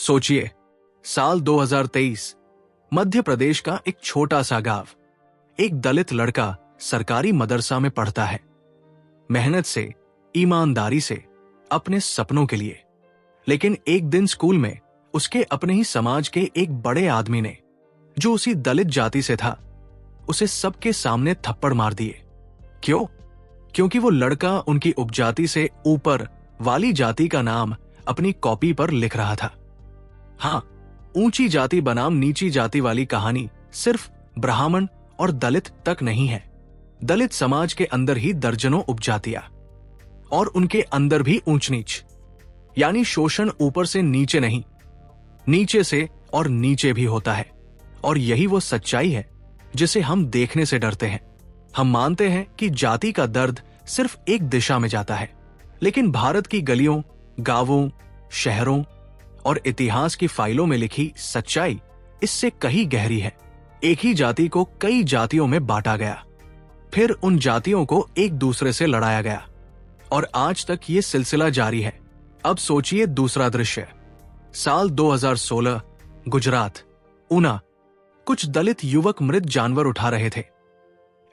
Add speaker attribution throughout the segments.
Speaker 1: सोचिए, साल 2023, मध्य प्रदेश का एक छोटा सा गांव। एक दलित लड़का सरकारी मदरसा में पढ़ता है, मेहनत से, ईमानदारी से, अपने सपनों के लिए। लेकिन एक दिन स्कूल में उसके अपने ही समाज के एक बड़े आदमी ने, जो उसी दलित जाति से था, उसे सबके सामने थप्पड़ मार दिए। क्यों? क्योंकि वो लड़का उनकी उपजाति से ऊपर वाली जाति का नाम अपनी कॉपी पर लिख रहा था। हाँ, ऊंची जाति बनाम नीची जाति वाली कहानी सिर्फ ब्राह्मण और दलित तक नहीं है। दलित समाज के अंदर ही दर्जनों उपजातियां, और उनके अंदर भी ऊंच नीच, यानी शोषण ऊपर से नीचे नहीं, नीचे से और नीचे भी होता है। और यही वो सच्चाई है जिसे हम देखने से डरते हैं। हम मानते हैं कि जाति का दर्द सिर्फ एक दिशा में जाता है, लेकिन भारत की गलियों, गांवों, शहरों और इतिहास की फाइलों में लिखी सच्चाई इससे कहीं गहरी है। एक ही जाति को कई जातियों में बांटा गया, फिर उन जातियों को एक दूसरे से लड़ाया गया, और आज तक ये सिलसिला जारी है। अब सोचिए दूसरा दृश्य। साल 2016, गुजरात, ऊना। कुछ दलित युवक मृत जानवर उठा रहे थे।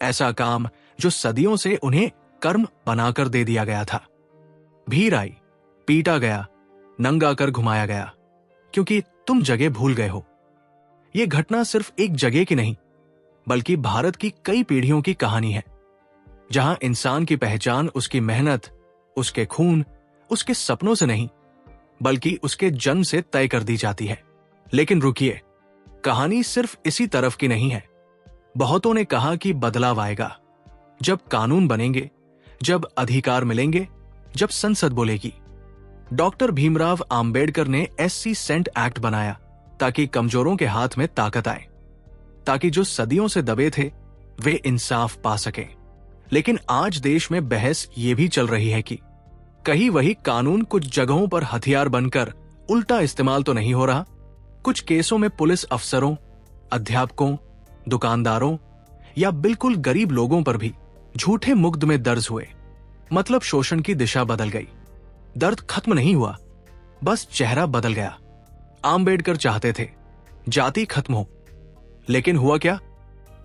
Speaker 1: ऐसा काम जो सदियों से उन्हें कर्म बनाकर दे दिया गया था। भीड़ आई, पीटा गया, नंगा कर घुमाया गया, क्योंकि तुम जगह भूल गए हो। यह घटना सिर्फ एक जगह की नहीं, बल्कि भारत की कई पीढ़ियों की कहानी है, जहां इंसान की पहचान उसकी मेहनत, उसके खून, उसके सपनों से नहीं, बल्कि उसके जन्म से तय कर दी जाती है। लेकिन रुकिए, कहानी सिर्फ इसी तरफ की नहीं है। बहुतों ने कहा कि बदलाव आएगा, जब कानून बनेंगे, जब अधिकार मिलेंगे, जब संसद बोलेगी। डॉक्टर भीमराव आंबेडकर ने SC सेंट एक्ट बनाया ताकि कमजोरों के हाथ में ताकत आए, ताकि जो सदियों से दबे थे वे इंसाफ पा सकें। लेकिन आज देश में बहस ये भी चल रही है कि कहीं वही कानून कुछ जगहों पर हथियार बनकर उल्टा इस्तेमाल तो नहीं हो रहा। कुछ केसों में पुलिस अफसरों, अध्यापकों, दुकानदारों या बिल्कुल गरीब लोगों पर भी झूठे मुकदमे दर्ज हुए। मतलब शोषण की दिशा बदल गई। दर्द खत्म नहीं हुआ, बस चेहरा बदल गया। आंबेडकर चाहते थे जाति खत्म हो, लेकिन हुआ क्या?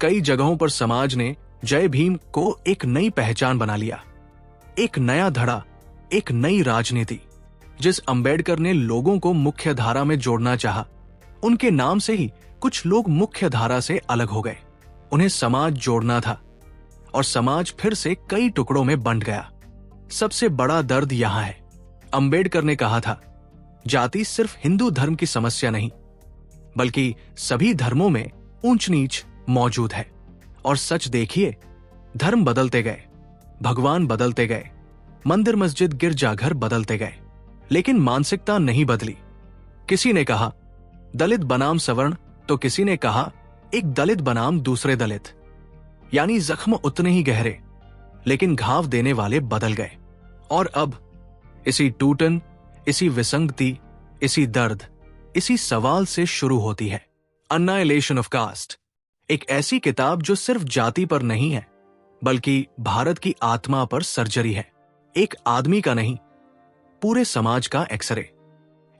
Speaker 1: कई जगहों पर समाज ने जय भीम को एक नई पहचान बना लिया, एक नया धड़ा, एक नई राजनीति। जिस अंबेडकर ने लोगों को मुख्य धारा में जोड़ना चाहा, उनके नाम से ही कुछ लोग मुख्य धारा से अलग हो गए। उन्हें समाज जोड़ना था, और समाज फिर से कई टुकड़ों में बंट गया। सबसे बड़ा दर्द यहां है, अंबेडकर ने कहा था, जाति सिर्फ हिंदू धर्म की समस्या नहीं, बल्कि सभी धर्मों में ऊंच नीच मौजूद है। और सच देखिए, धर्म बदलते गए, भगवान बदलते गए, मंदिर मस्जिद गिरजाघर बदलते गए, लेकिन मानसिकता नहीं बदली। किसी ने कहा दलित बनाम सवर्ण, तो किसी ने कहा एक दलित बनाम दूसरे दलित। यानी जख्म उतने ही गहरे, लेकिन घाव देने वाले बदल गए। और अब इसी टूटन, इसी विसंगति, इसी दर्द, इसी सवाल से शुरू होती है अन्नाइलेशन ऑफ कास्ट। एक ऐसी किताब जो सिर्फ जाति पर नहीं है, बल्कि भारत की आत्मा पर सर्जरी है। एक आदमी का नहीं, पूरे समाज का एक्सरे।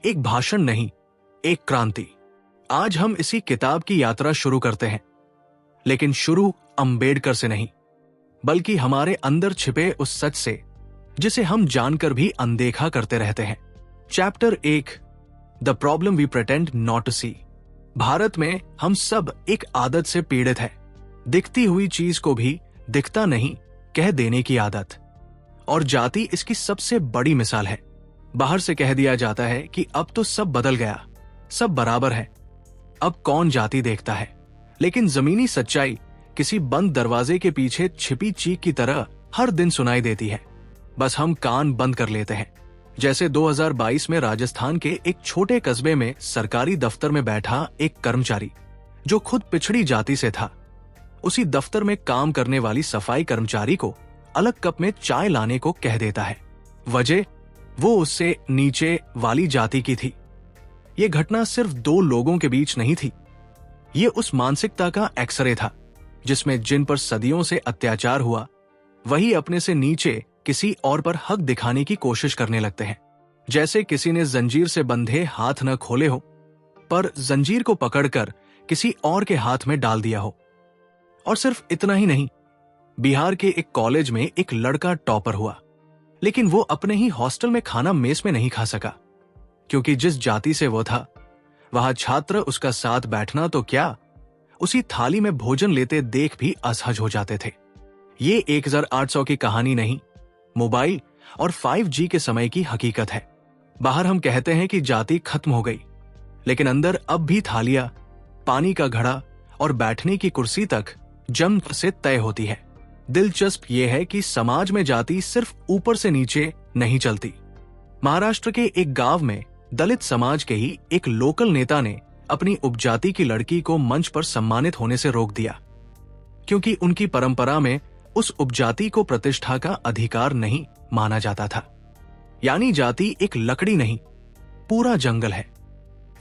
Speaker 1: एक भाषण नहीं, एक क्रांति। आज हम इसी किताब की यात्रा शुरू करते हैं, लेकिन शुरू अंबेडकर से नहीं, बल्कि हमारे अंदर छिपे उस सच से जिसे हम जानकर भी अनदेखा करते रहते हैं। Chapter 1, the problem we pretend not to see. Bharat में हम सब एक आदत से पीड़ित है, दिखती हुई चीज को भी दिखता नहीं कह देने की आदत। और जाति इसकी सबसे बड़ी मिसाल है। बाहर से कह दिया जाता है कि अब तो सब बदल गया, सब बराबर है, अब कौन जाति देखता है। लेकिन जमीनी सच्चाई किसी बंद दरवाजे के पीछे छिपी चीख की तरह हर दिन सुनाई देती है, बस हम कान बंद कर लेते हैं। जैसे 2022 में राजस्थान के एक छोटे कस्बे में सरकारी दफ्तर में बैठा एक कर्मचारी जो खुद पिछड़ी जाति से था, उसी दफ्तर में काम करने वाली सफाई कर्मचारी को अलग कप में चाय लाने को कह देता है। वजह, वो उससे नीचे वाली जाति की थी। ये घटना सिर्फ दो लोगों के बीच नहीं थी, ये उस मानसिकता का एक्सरे था जिसमें जिन पर सदियों से अत्याचार हुआ, वही अपने से नीचे किसी और पर हक दिखाने की कोशिश करने लगते हैं। जैसे किसी ने जंजीर से बंधे हाथ न खोले हो, पर जंजीर को पकड़कर किसी और के हाथ में डाल दिया हो। और सिर्फ इतना ही नहीं, बिहार के एक कॉलेज में एक लड़का टॉपर हुआ, लेकिन वो अपने ही हॉस्टल में खाना मेस में नहीं खा सका, क्योंकि जिस जाति से वो था, वहां छात्र उसका साथ बैठना तो क्या, उसी थाली में भोजन लेते देख भी असहज हो जाते थे। ये 1800 की कहानी नहीं, मोबाइल और 5G के समय की हकीकत है। बाहर हम कहते हैं कि जाति खत्म हो गई, लेकिन अंदर अब भी थालियां, पानी का घड़ा और बैठने की कुर्सी तक जम से तय होती है। दिलचस्प यह है कि समाज में जाति सिर्फ ऊपर से नीचे नहीं चलती। महाराष्ट्र के एक गांव में दलित समाज के ही एक लोकल नेता ने अपनी उपजाति की लड़की को मंच पर सम्मानित होने से रोक दिया, क्योंकि उनकी परंपरा में उस उपजाति को प्रतिष्ठा का अधिकार नहीं माना जाता था। यानी जाति एक लकड़ी नहीं, पूरा जंगल है।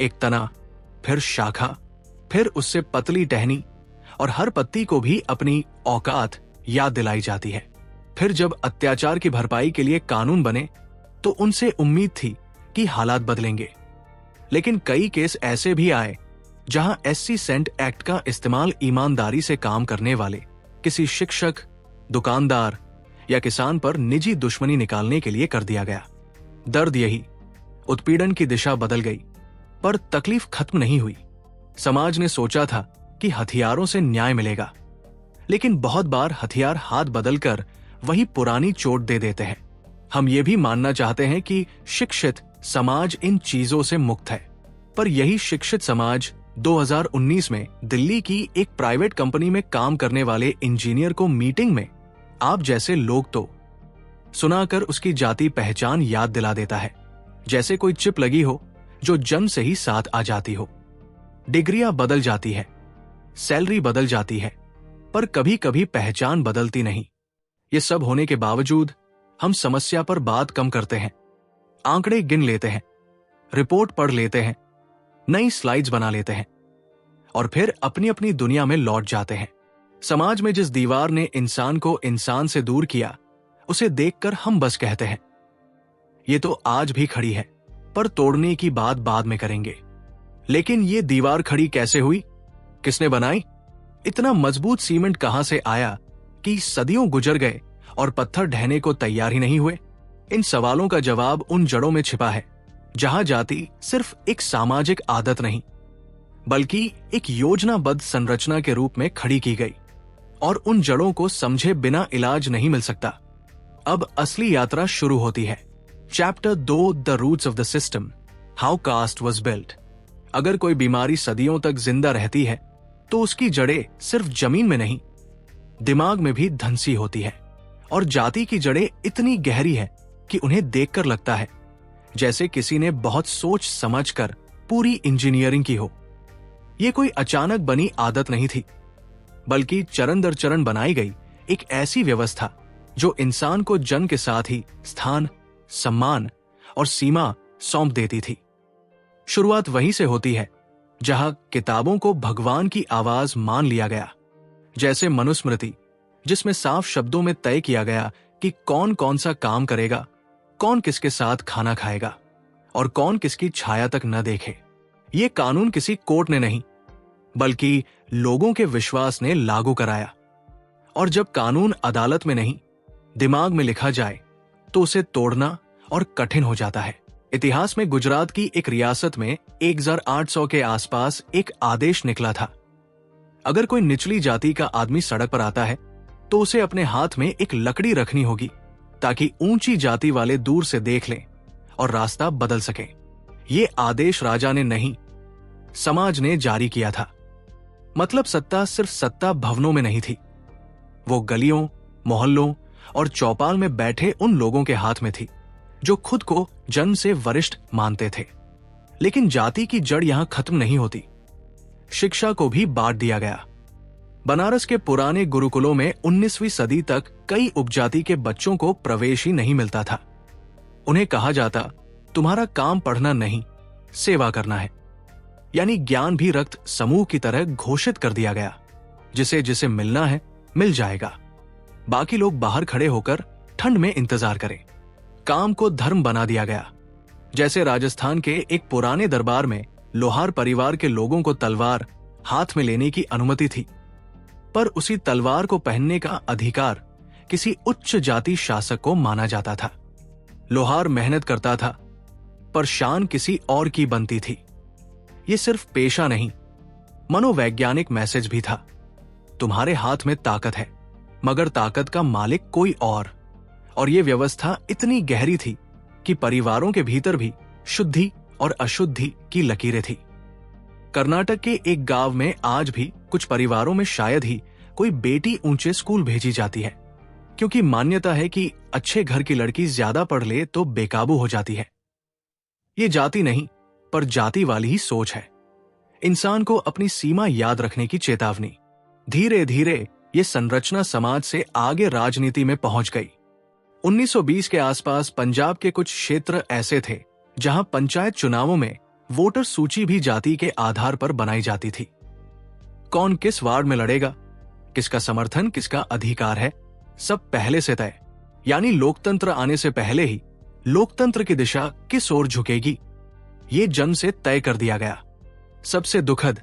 Speaker 1: एक तना, फिर शाखा, फिर उससे पतली टहनी, और हर पत्ती को भी अपनी औकात याद दिलाई जाती है। फिर जब अत्याचार की भरपाई के लिए कानून बने, तो उनसे उम्मीद थी कि हालात बदलेंगे। लेकिन कई केस ऐसे भी आए जहां SC सेंट एक्ट का इस्तेमाल ईमानदारी से काम करने वाले किसी शिक्षक, दुकानदार या किसान पर निजी दुश्मनी निकालने के लिए कर दिया गया। दर्द यही, उत्पीड़न की दिशा बदल गई, पर तकलीफ खत्म नहीं हुई। समाज ने सोचा था कि हथियारों से न्याय मिलेगा, लेकिन बहुत बार हथियार हाथ बदलकर वही पुरानी चोट दे देते हैं। हम ये भी मानना चाहते हैं कि शिक्षित समाज इन चीजों से मुक्त है, पर यही शिक्षित समाज 2019 में दिल्ली की एक प्राइवेट कंपनी में काम करने वाले इंजीनियर को मीटिंग में आप जैसे लोग तो सुनाकर उसकी जाति पहचान याद दिला देता है, जैसे कोई चिप लगी हो जो जन्म से ही साथ आ जाती हो। डिग्रियां बदल जाती है, सैलरी बदल जाती है, पर कभी कभी पहचान बदलती नहीं। ये सब होने के बावजूद हम समस्या पर बात कम करते हैं, आंकड़े गिन लेते हैं, रिपोर्ट पढ़ लेते हैं, नई स्लाइड्स बना लेते हैं और फिर अपनी अपनी दुनिया में लौट जाते हैं। समाज में जिस दीवार ने इंसान को इंसान से दूर किया, उसे देखकर हम बस कहते हैं, ये तो आज भी खड़ी है, पर तोड़ने की बात बाद में करेंगे। लेकिन ये दीवार खड़ी कैसे हुई? किसने बनाई? इतना मजबूत सीमेंट कहां से आया कि सदियों गुजर गए और पत्थर ढहने को तैयार ही नहीं हुए? इन सवालों का जवाब उन जड़ों में छिपा है जहां जाति सिर्फ एक सामाजिक आदत नहीं, बल्कि एक योजनाबद्ध संरचना के रूप में खड़ी की गई, और उन जड़ों को समझे बिना इलाज नहीं मिल सकता। अब असली यात्रा शुरू होती है। Chapter 2, the roots of the system, how caste was built. अगर कोई बीमारी सदियों तक जिंदा रहती है, तो उसकी जड़ें सिर्फ जमीन में नहीं, दिमाग में भी धंसी होती है। और जाति की जड़ें इतनी गहरी है कि उन्हें देखकर लगता है जैसे किसी ने बहुत सोच समझकर पूरी इंजीनियरिंग की हो। यह कोई अचानक बनी आदत नहीं थी, बल्कि चरण दर चरण बनाई गई एक ऐसी व्यवस्था जो इंसान को जन्म के साथ ही स्थान, सम्मान और सीमा सौंप देती थी। शुरुआत वहीं से होती है जहां किताबों को भगवान की आवाज मान लिया गया, जैसे मनुस्मृति, जिसमें साफ शब्दों में तय किया गया कि कौन कौन सा काम करेगा, कौन किसके साथ खाना खाएगा और कौन किसकी छाया तक न देखे। ये कानून किसी कोर्ट ने नहीं, बल्कि लोगों के विश्वास ने लागू कराया। और जब कानून अदालत में नहीं, दिमाग में लिखा जाए, तो उसे तोड़ना और कठिन हो जाता है। इतिहास में गुजरात की एक रियासत में 1800 के आसपास एक आदेश निकला था, अगर कोई निचली जाति का आदमी सड़क पर आता है, तो उसे अपने हाथ में एक लकड़ी रखनी होगी, ताकि ऊंची जाति वाले दूर से देख लें और रास्ता बदल सकें। ये आदेश राजा ने नहीं, समाज ने जारी किया था। मतलब सत्ता सिर्फ सत्ता भवनों में नहीं थी, वो गलियों, मोहल्लों और चौपाल में बैठे उन लोगों के हाथ में थी जो खुद को जन्म से वरिष्ठ मानते थे। लेकिन जाति की जड़ यहां खत्म नहीं होती। शिक्षा को भी बांट दिया गया। बनारस के पुराने गुरुकुलों में 19वीं सदी तक कई उपजाति के बच्चों को प्रवेश ही नहीं मिलता था। उन्हें कहा जाता, तुम्हारा काम पढ़ना नहीं, सेवा करना है। यानी ज्ञान भी रक्त समूह की तरह घोषित कर दिया गया, जिसे जिसे मिलना है मिल जाएगा, बाकी लोग बाहर खड़े होकर ठंड में इंतजार करें। काम को धर्म बना दिया गया। जैसे राजस्थान के एक पुराने दरबार में लोहार परिवार के लोगों को तलवार हाथ में लेने की अनुमति थी, पर उसी तलवार को पहनने का अधिकार किसी उच्च जाति शासक को माना जाता था। लोहार मेहनत करता था, पर शान किसी और की बनती थी। ये सिर्फ पेशा नहीं, मनोवैज्ञानिक मैसेज भी था। तुम्हारे हाथ में ताकत है, मगर ताकत का मालिक कोई और ये व्यवस्था इतनी गहरी थी कि परिवारों के भीतर भी शुद्धि और अशुद्धि की लकीरें थी। कर्नाटक के एक गांव में आज भी कुछ परिवारों में शायद ही कोई बेटी ऊंचे स्कूल भेजी जाती है, क्योंकि मान्यता है कि अच्छे घर की लड़की ज्यादा पढ़ ले तो बेकाबू हो जाती है। ये जाति नहीं, पर जाति वाली ही सोच है। इंसान को अपनी सीमा याद रखने की चेतावनी। धीरे धीरे ये संरचना समाज से आगे राजनीति में पहुंच गई। 1920 के आसपास पंजाब के कुछ क्षेत्र ऐसे थे जहां पंचायत चुनावों में वोटर सूची भी जाति के आधार पर बनाई जाती थी। कौन किस वार्ड में लड़ेगा, किसका समर्थन, किसका अधिकार है, सब पहले से तय। यानी लोकतंत्र आने से पहले ही लोकतंत्र की दिशा किस ओर झुकेगी, ये जन्म से तय कर दिया गया। सबसे दुखद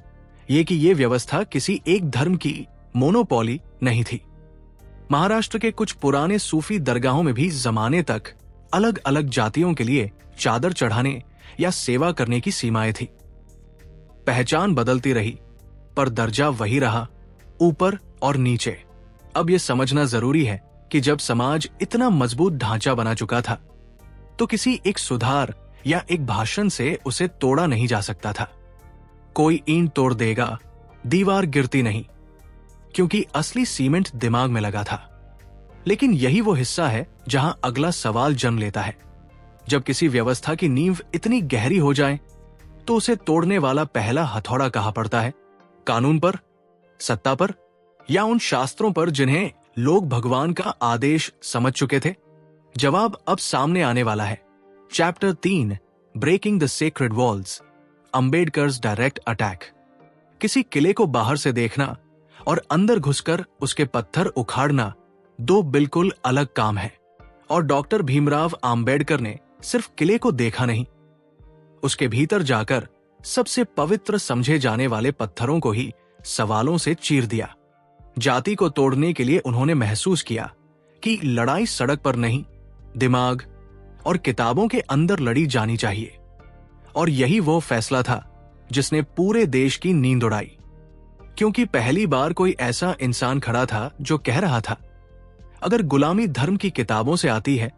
Speaker 1: ये कि ये व्यवस्था किसी एक धर्म की मोनोपोली नहीं थी। महाराष्ट्र के कुछ पुराने सूफी दरगाहों में भी जमाने तक अलग अलग जातियों के लिए चादर चढ़ाने या सेवा करने की सीमाएं थी। पहचान बदलती रही, पर दर्जा वही रहा, ऊपर और नीचे। अब यह समझना जरूरी है कि जब समाज इतना मजबूत ढांचा बना चुका था, तो किसी एक सुधार या एक भाषण से उसे तोड़ा नहीं जा सकता था। कोई ईंट तोड़ देगा, दीवार गिरती नहीं, क्योंकि असली सीमेंट दिमाग में लगा था। लेकिन यही वो हिस्सा है जहां अगला सवाल जन्म लेता है। जब किसी व्यवस्था की नींव इतनी गहरी हो जाए, तो उसे तोड़ने वाला पहला हथौड़ा कहां पड़ता है? कानून पर, सत्ता पर, या उन शास्त्रों पर जिन्हें लोग भगवान का आदेश समझ चुके थे? जवाब अब सामने आने वाला है। Chapter 3, breaking the sacred walls, Ambedkar's direct attack. किसी किले को बाहर से देखना और अंदर घुसकर उसके पत्थर उखाड़ना दो बिल्कुल अलग काम है। और डॉक्टर भीमराव आंबेडकर ने सिर्फ किले को देखा नहीं, उसके भीतर जाकर सबसे पवित्र समझे जाने वाले पत्थरों को ही सवालों से चीर दिया। जाति को तोड़ने के लिए उन्होंने महसूस किया कि लड़ाई सड़क पर नहीं, दिमाग और किताबों के अंदर लड़ी जानी चाहिए। और यही वो फैसला था जिसने पूरे देश की नींद उड़ाई, क्योंकि पहली बार कोई ऐसा इंसान खड़ा था जो कह रहा था, अगर गुलामी धर्म की किताबों से आती है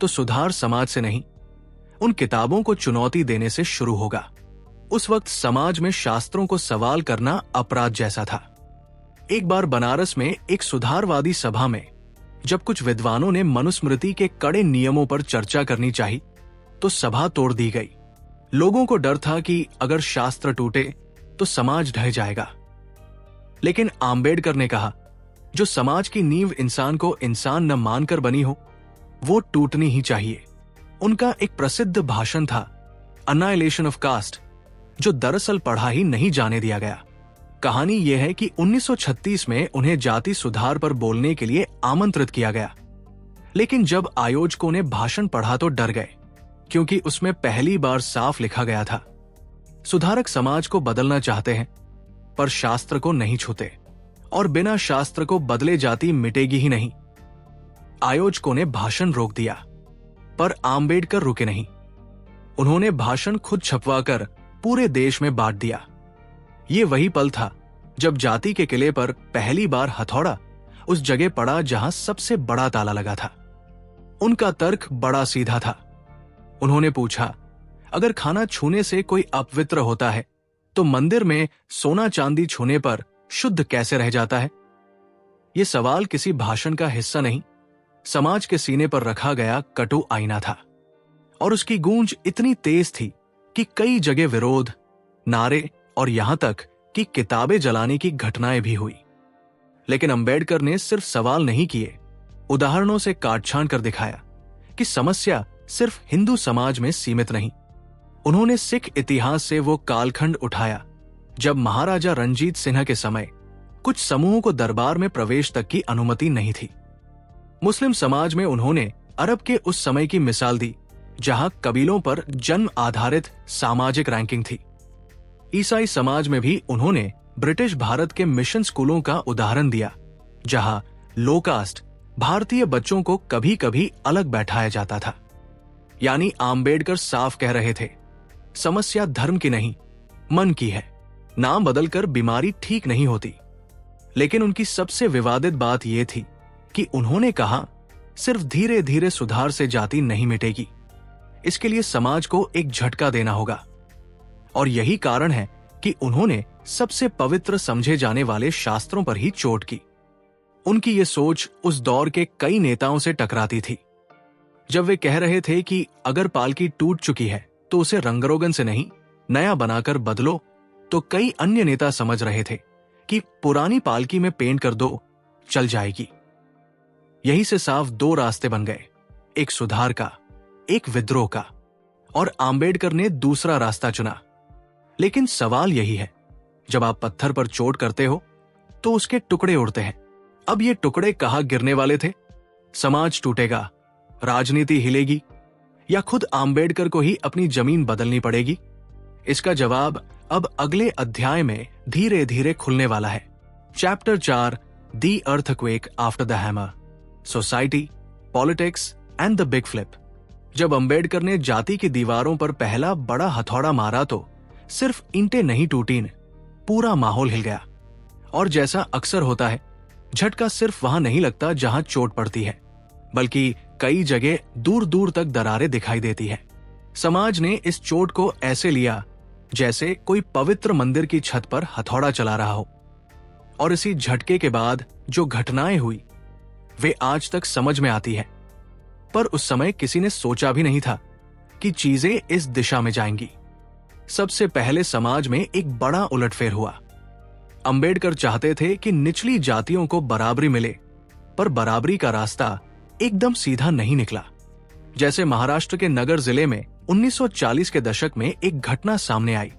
Speaker 1: तो सुधार समाज से नहीं, उन किताबों को चुनौती देने से शुरू होगा। उस वक्त समाज में शास्त्रों को सवाल करना अपराध जैसा था। एक बार बनारस में एक सुधारवादी सभा में जब कुछ विद्वानों ने मनुस्मृति के कड़े नियमों पर चर्चा करनी चाहिए, तो सभा तोड़ दी गई। लोगों को डर था कि अगर शास्त्र टूटे तो समाज ढह जाएगा। लेकिन आंबेडकर ने कहा, जो समाज की नींव इंसान को इंसान न मानकर बनी हो, वो टूटनी ही चाहिए। उनका एक प्रसिद्ध भाषण था, अनाइलेशन ऑफ कास्ट, जो दरअसल पढ़ा ही नहीं जाने दिया गया। कहानी यह है कि 1936 में उन्हें जाति सुधार पर बोलने के लिए आमंत्रित किया गया, लेकिन जब आयोजकों ने भाषण पढ़ा तो डर गए, क्योंकि उसमें पहली बार साफ लिखा गया था, सुधारक समाज को बदलना चाहते हैं पर शास्त्र को नहीं छूते, और बिना शास्त्र को बदले जाति मिटेगी ही नहीं। आयोजकों ने भाषण रोक दिया, पर आंबेडकर रुके नहीं। उन्होंने भाषण खुद छपवाकर पूरे देश में बांट दिया। ये वही पल था जब जाति के किले पर पहली बार हथौड़ा उस जगह पड़ा जहां सबसे बड़ा ताला लगा था। उनका तर्क बड़ा सीधा था। उन्होंने पूछा, अगर खाना छूने से कोई अपवित्र होता है, तो मंदिर में सोना चांदी छूने पर शुद्ध कैसे रह जाता है? यह सवाल किसी भाषण का हिस्सा नहीं, समाज के सीने पर रखा गया कटु आईना था। और उसकी गूंज इतनी तेज थी कि कई जगह विरोध, नारे और यहां तक कि किताबें जलाने की घटनाएं भी हुई। लेकिन अंबेडकर ने सिर्फ सवाल नहीं किए, उदाहरणों से काट-छांट कर दिखाया कि समस्या सिर्फ हिंदू समाज में सीमित नहीं। उन्होंने सिख इतिहास से वो कालखंड उठाया जब महाराजा रणजीत सिन्हा के समय कुछ समूहों को दरबार में प्रवेश तक की अनुमति नहीं थी। मुस्लिम समाज में उन्होंने अरब के उस समय की मिसाल दी, जहां कबीलों पर जन्म आधारित सामाजिक रैंकिंग थी। ईसाई समाज में भी उन्होंने ब्रिटिश भारत के मिशन स्कूलों का उदाहरण दिया, जहां लो कास्ट भारतीय बच्चों को कभी कभी अलग बैठाया जाता था। यानी आम्बेडकर साफ कह रहे थे, समस्या धर्म की नहीं, मन की है। नाम बदलकर बीमारी ठीक नहीं होती। लेकिन उनकी सबसे विवादित बात यह थी कि उन्होंने कहा, सिर्फ धीरे धीरे सुधार से जाति नहीं मिटेगी, इसके लिए समाज को एक झटका देना होगा। और यही कारण है कि उन्होंने सबसे पवित्र समझे जाने वाले शास्त्रों पर ही चोट की। उनकी ये सोच उस दौर के कई नेताओं से टकराती थी। जब वे कह रहे थे कि अगर पालकी टूट चुकी है तो उसे रंगरोगन से नहीं, नया बनाकर बदलो, तो कई अन्य नेता समझ रहे थे कि पुरानी पालकी में पेंट कर दो, चल जाएगी। यही से साफ दो रास्ते बन गए, एक सुधार का, एक विद्रोह का, और आम्बेडकर ने दूसरा रास्ता चुना। लेकिन सवाल यही है, जब आप पत्थर पर चोट करते हो तो उसके टुकड़े उड़ते हैं। अब ये टुकड़े कहाँ गिरने वाले थे? समाज टूटेगा, राजनीति हिलेगी, या खुद आम्बेडकर को ही अपनी जमीन बदलनी पड़ेगी? इसका जवाब अब अगले अध्याय में धीरे धीरे खुलने वाला है। Chapter 4, the earthquake after the hammer, society, politics and the big flip. जब अम्बेडकर ने जाति की दीवारों पर पहला बड़ा हथौड़ा मारा तो सिर्फ ईंटें नहीं टूटी, पूरा माहौल हिल गया। और जैसा अक्सर होता है, झटका सिर्फ वहां नहीं लगता जहां चोट पड़ती है, बल्कि कई जगह दूर दूर तक दरारें दिखाई देती है। समाज ने इस चोट को ऐसे लिया जैसे कोई पवित्र मंदिर की छत पर हथौड़ा चला रहा हो। और इसी झटके के बाद जो घटनाएं हुई वे आज तक समझ में आती है। पर उस समय किसी ने सोचा भी नहीं था कि चीजें इस दिशा में जाएंगी। सबसे पहले समाज में एक बड़ा उलटफेर हुआ। अंबेडकर चाहते थे कि निचली जातियों को बराबरी मिले, पर बराबरी का रास्ता एकदम सीधा नहीं निकला। जैसे महाराष्ट्र के नगर जिले में 1940 के दशक में एक घटना सामने आई,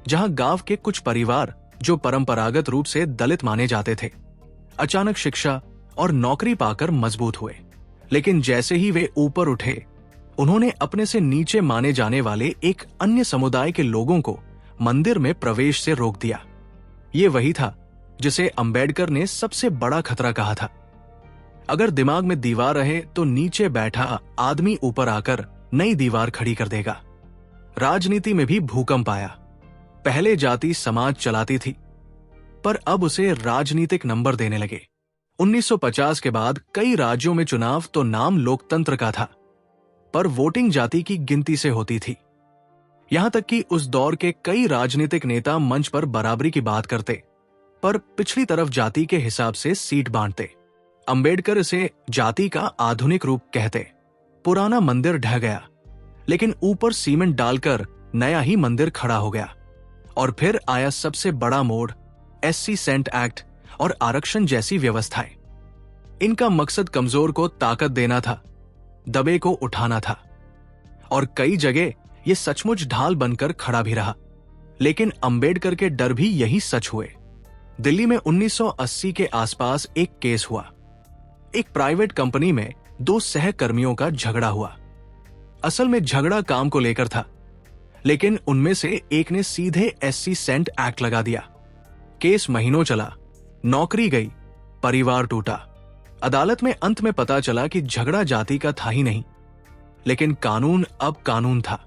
Speaker 1: जहां गांव के कुछ परिवार जो परंपरागत रूप से दलित माने जाते थे, अचानक शिक्षा और नौकरी पाकर मजबूत हुए। लेकिन जैसे ही वे ऊपर उठे, उन्होंने अपने से नीचे माने जाने वाले एक अन्य समुदाय के लोगों को मंदिर में प्रवेश से रोक दिया। ये वही था जिसे अंबेडकर ने सबसे बड़ा खतरा कहा था। अगर दिमाग में दीवार रहे तो नीचे बैठा आदमी ऊपर आकर नई दीवार खड़ी कर देगा। राजनीति में भी भूकंप आया। पहले जाति समाज चलाती थी, पर अब उसे राजनीतिक नंबर देने लगे। 1950 के बाद कई राज्यों में चुनाव तो नाम लोकतंत्र का था, पर वोटिंग जाति की गिनती से होती थी। यहां तक कि उस दौर के कई राजनीतिक नेता मंच पर बराबरी की बात करते, पर पिछली तरफ जाति के हिसाब से सीट बांटते। अंबेडकर इसे जाति का आधुनिक रूप कहते। पुराना मंदिर ढह गया, लेकिन ऊपर सीमेंट डालकर नया ही मंदिर खड़ा हो गया। और फिर आया सबसे बड़ा मोड़, एससी सेंट एक्ट और आरक्षण जैसी व्यवस्थाएं। इनका मकसद कमजोर को ताकत देना था, दबे को उठाना था। और कई जगह ये सचमुच ढाल बनकर खड़ा भी रहा। लेकिन अंबेडकर के डर भी यही सच हुए। दिल्ली में 1980 के आसपास एक केस हुआ। एक प्राइवेट कंपनी में दो सहकर्मियों का झगड़ा हुआ। असल में झगड़ा काम को लेकर था, लेकिन उनमें से एक ने सीधे एससी सेंट एक्ट लगा दिया। केस महीनों चला, नौकरी गई, परिवार टूटा। अदालत में अंत में पता चला कि झगड़ा जाति का था ही नहीं, लेकिन कानून अब कानून था।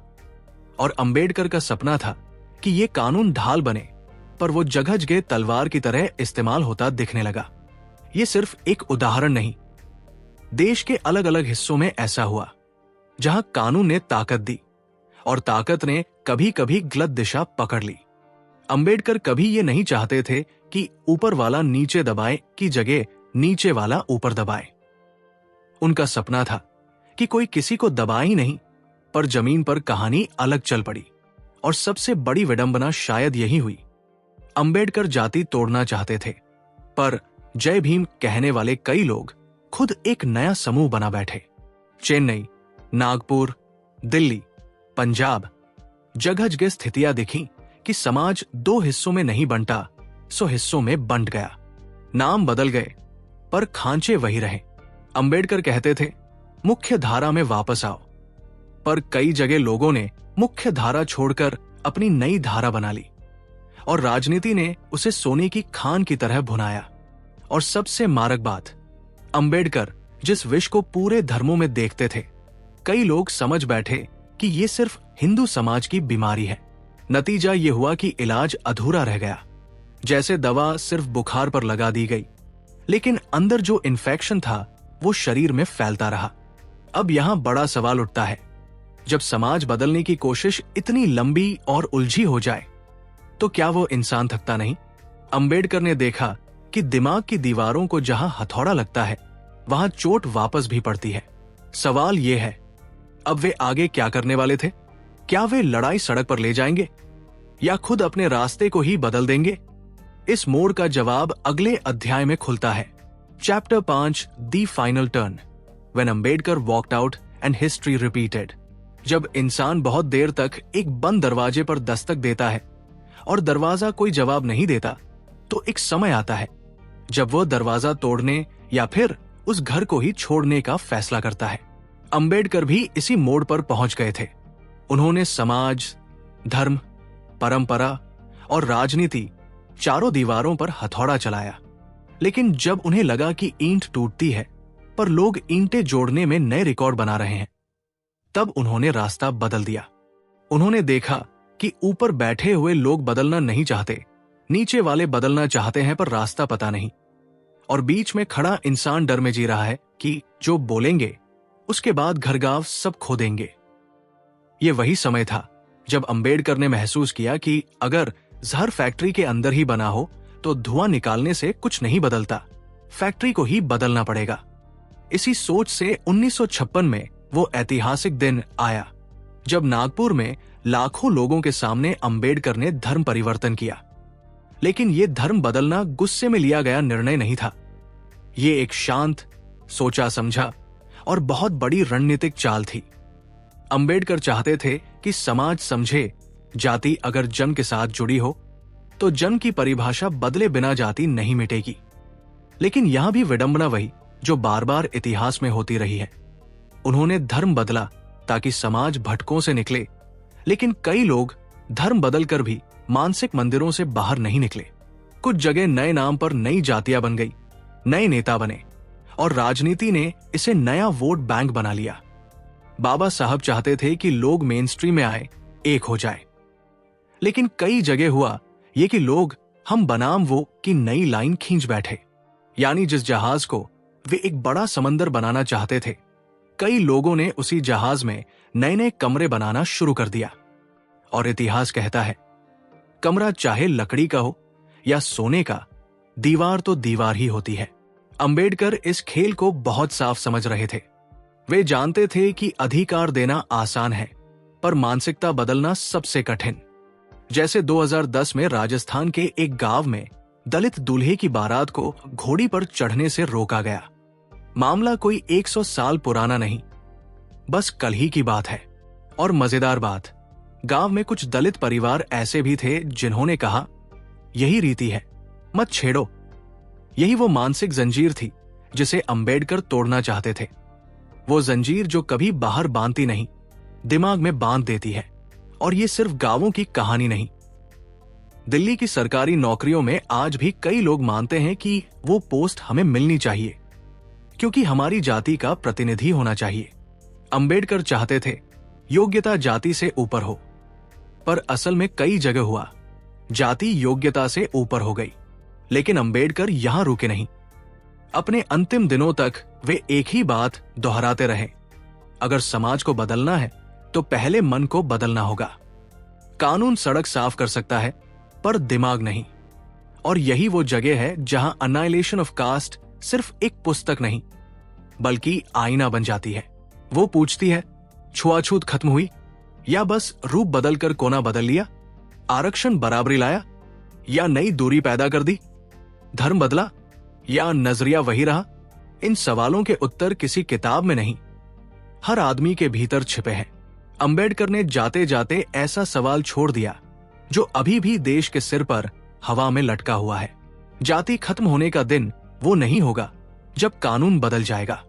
Speaker 1: और अंबेडकर का सपना था कि ये कानून ढाल बने, पर वो जगह तलवार की तरह इस्तेमाल होता दिखने लगा। ये सिर्फ एक उदाहरण नहीं, देश के अलग अलग हिस्सों में ऐसा हुआ, जहां कानून ने ताकत दी और ताकत ने कभी कभी गलत दिशा पकड़ ली। अंबेडकर कभी ये नहीं चाहते थे कि ऊपर वाला नीचे दबाए की जगह नीचे वाला ऊपर दबाए। उनका सपना था कि कोई किसी को दबाए ही नहीं, पर जमीन पर कहानी अलग चल पड़ी। और सबसे बड़ी विडंबना शायद यही हुई। अंबेडकर जाति तोड़ना चाहते थे, पर जय भीम कहने वाले कई लोग खुद एक नया समूह बना बैठे। चेन्नई, नागपुर, दिल्ली, पंजाब, जगह जगह स्थितियां दिखी कि समाज दो हिस्सों में नहीं बंटा, सो हिस्सों में बंट गया। नाम बदल गए, पर खांचे वही रहे। अंबेडकर कहते थे, मुख्य धारा में वापस आओ। पर कई जगह लोगों ने मुख्य धारा छोड़कर अपनी नई धारा बना ली और राजनीति ने उसे सोने की खान की तरह भुनाया। और सबसे मारक बात, अंबेडकर जिस विष को पूरे धर्मों में देखते थे, कई लोग समझ बैठे कि ये सिर्फ हिंदू समाज की बीमारी है। नतीजा ये हुआ कि इलाज अधूरा रह गया। जैसे दवा सिर्फ बुखार पर लगा दी गई, लेकिन अंदर जो इन्फेक्शन था वो शरीर में फैलता रहा। अब यहां बड़ा सवाल उठता है, जब समाज बदलने की कोशिश इतनी लंबी और उलझी हो जाए तो क्या वो इंसान थकता नहीं? अंबेडकर ने देखा कि दिमाग की दीवारों को जहां हथौड़ा लगता है वहां चोट वापस भी पड़ती है। सवाल ये है, अब वे आगे क्या करने वाले थे? क्या वे लड़ाई सड़क पर ले जाएंगे या खुद अपने रास्ते को ही बदल देंगे? इस मोड़ का जवाब अगले अध्याय में खुलता है। Chapter 5, the final turn, when Ambedkar walked out and history repeated. जब इंसान बहुत देर तक एक बंद दरवाजे पर दस्तक देता है और दरवाजा कोई जवाब नहीं देता, तो एक समय आता है जब वो दरवाजा तोड़ने या फिर उस घर को ही छोड़ने का फैसला करता है। अंबेडकर भी इसी मोड़ पर पहुंच गए थे। उन्होंने समाज, धर्म, परंपरा और राजनीति चारों दीवारों पर हथौड़ा चलाया, लेकिन जब उन्हें लगा कि ईंट टूटती है पर लोग ईंटें जोड़ने में नए रिकॉर्ड बना रहे हैं, तब उन्होंने रास्ता बदल दिया। उन्होंने देखा कि ऊपर बैठे हुए लोग बदलना नहीं चाहते, नीचे वाले बदलना चाहते हैं पर रास्ता पता नहीं, और बीच में खड़ा इंसान डर में जी रहा है कि जो बोलेंगे उसके बाद घरगांव सब खो देंगे। ये वही समय था जब अंबेडकर ने महसूस किया कि अगर जहर फैक्ट्री के अंदर ही बना हो तो धुआं निकालने से कुछ नहीं बदलता, फैक्ट्री को ही बदलना पड़ेगा। इसी सोच से 1956 में वो ऐतिहासिक दिन आया जब नागपुर में लाखों लोगों के सामने अंबेडकर ने धर्म परिवर्तन किया। लेकिन ये धर्म बदलना गुस्से में लिया गया निर्णय नहीं था। ये एक शांत, सोचा समझा और बहुत बड़ी रणनीतिक चाल थी। अंबेडकर चाहते थे कि समाज समझे, जाति अगर जन के साथ जुड़ी हो तो जन की परिभाषा बदले बिना जाति नहीं मिटेगी। लेकिन यहां भी विडंबना वही जो बार बार इतिहास में होती रही है। उन्होंने धर्म बदला ताकि समाज भटकों से निकले, लेकिन कई लोग धर्म बदलकर भी मानसिक मंदिरों से बाहर नहीं निकले। कुछ जगह नए नाम पर नई जातियां बन गई, नए नेता बने और राजनीति ने इसे नया वोट बैंक बना लिया। बाबा साहब चाहते थे कि लोग मेन स्ट्रीम में आए, एक हो जाए, लेकिन कई जगह हुआ ये कि लोग हम बनाम वो की नई लाइन खींच बैठे। यानी जिस जहाज को वे एक बड़ा समंदर बनाना चाहते थे, कई लोगों ने उसी जहाज में नए नए कमरे बनाना शुरू कर दिया। और इतिहास कहता है, कमरा चाहे लकड़ी का हो या सोने का, दीवार तो दीवार ही होती है। अंबेडकर इस खेल को बहुत साफ समझ रहे थे। वे जानते थे कि अधिकार देना आसान है, पर मानसिकता बदलना सबसे कठिन। जैसे 2010 में राजस्थान के एक गांव में दलित दूल्हे की बारात को घोड़ी पर चढ़ने से रोका गया। मामला कोई 100 साल पुराना नहीं, बस कल ही की बात है। और मजेदार बात, गांव में कुछ दलित परिवार ऐसे भी थे जिन्होंने कहा, यही रीति है, मत छेड़ो। यही वो मानसिक जंजीर थी जिसे अंबेडकर तोड़ना चाहते थे। वो जंजीर जो कभी बाहर बांधती नहीं, दिमाग में बांध देती है। और ये सिर्फ गांवों की कहानी नहीं। दिल्ली की सरकारी नौकरियों में आज भी कई लोग मानते हैं कि वो पोस्ट हमें मिलनी चाहिए क्योंकि हमारी जाति का प्रतिनिधि होना चाहिए। अंबेडकर चाहते थे योग्यता जाति से ऊपर हो, पर असल में कई जगह हुआ जाति योग्यता से ऊपर हो गई। लेकिन अंबेडकर यहां रुके नहीं। अपने अंतिम दिनों तक वे एक ही बात दोहराते रहे, अगर समाज को बदलना है तो पहले मन को बदलना होगा। कानून सड़क साफ कर सकता है, पर दिमाग नहीं। और यही वो जगह है जहां अनाइलेशन ऑफ कास्ट सिर्फ एक पुस्तक नहीं, बल्कि आईना बन जाती है। वो पूछती है, छुआछूत खत्म हुई या बस रूप बदलकर कोना बदल लिया? आरक्षण बराबरी लाया या नई दूरी पैदा कर दी? धर्म बदला या नजरिया वही रहा? इन सवालों के उत्तर किसी किताब में नहीं, हर आदमी के भीतर छिपे हैं। अंबेडकर ने जाते जाते ऐसा सवाल छोड़ दिया जो अभी भी देश के सिर पर हवा में लटका हुआ है। जाति खत्म होने का दिन वो नहीं होगा जब कानून बदल जाएगा।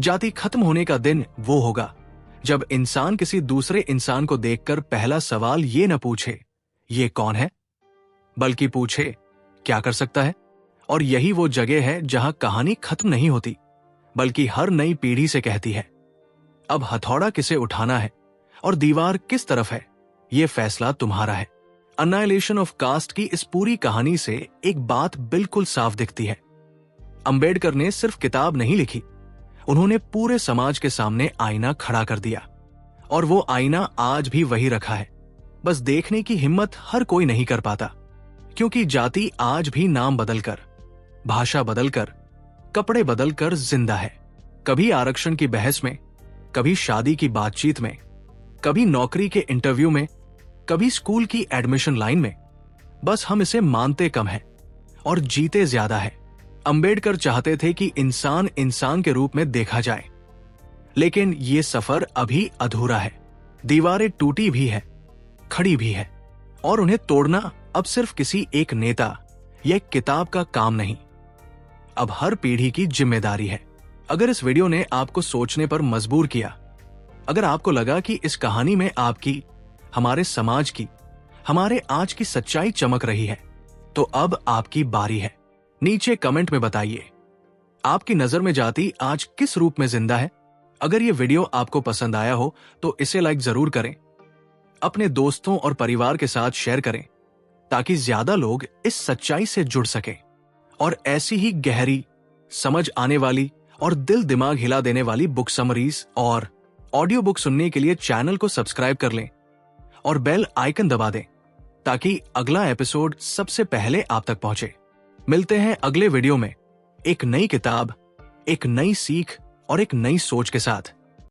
Speaker 1: जाति खत्म होने का दिन वो होगा जब इंसान किसी दूसरे इंसान को देखकर पहला सवाल ये न पूछे ये कौन है, बल्कि पूछे क्या कर सकता है। और यही वो जगह है जहां कहानी खत्म नहीं होती, बल्कि हर नई पीढ़ी से कहती है अब हथौड़ा किसे उठाना है और दीवार किस तरफ है, ये फैसला तुम्हारा है। अन्नाइलेशन ऑफ कास्ट की इस पूरी कहानी से एक बात बिल्कुल साफ दिखती है। अंबेडकर ने सिर्फ किताब नहीं लिखी, उन्होंने पूरे समाज के सामने आईना खड़ा कर दिया। और वो आईना आज भी वही रखा है, बस देखने की हिम्मत हर कोई नहीं कर पाता, क्योंकि जाति आज भी नाम बदलकर, भाषा बदलकर, कपड़े बदलकर जिंदा है। कभी आरक्षण की बहस में, कभी शादी की बातचीत में, कभी नौकरी के इंटरव्यू में, कभी स्कूल की एडमिशन लाइन में। बस हम इसे मानते कम है और जीते ज्यादा है। अंबेडकर चाहते थे कि इंसान इंसान के रूप में देखा जाए, लेकिन ये सफर अभी अधूरा है। दीवारें टूटी भी है, खड़ी भी है, और उन्हें तोड़ना अब सिर्फ किसी एक नेता या एक किताब का काम नहीं, अब हर पीढ़ी की जिम्मेदारी है। अगर इस वीडियो ने आपको सोचने पर मजबूर किया, अगर आपको लगा कि इस कहानी में आपकी, हमारे समाज की, हमारे आज की सच्चाई चमक रही है, तो अब आपकी बारी है। नीचे कमेंट में बताइए आपकी नजर में जाति आज किस रूप में जिंदा है। अगर ये वीडियो आपको पसंद आया हो तो इसे लाइक जरूर करें, अपने दोस्तों और परिवार के साथ शेयर करें, ताकि ज्यादा लोग इस सच्चाई से जुड़ सकें और ऐसी ही गहरी, समझ आने वाली और दिल दिमाग हिला देने वाली बुक समरीज और ऑडियो बुक सुनने के लिए चैनल को सब्सक्राइब कर लें और बेल आइकन दबा दें, ताकि अगला एपिसोड सबसे पहले आप तक पहुंचे। मिलते हैं अगले वीडियो में एक नई किताब, एक नई सीख और एक नई सोच के साथ।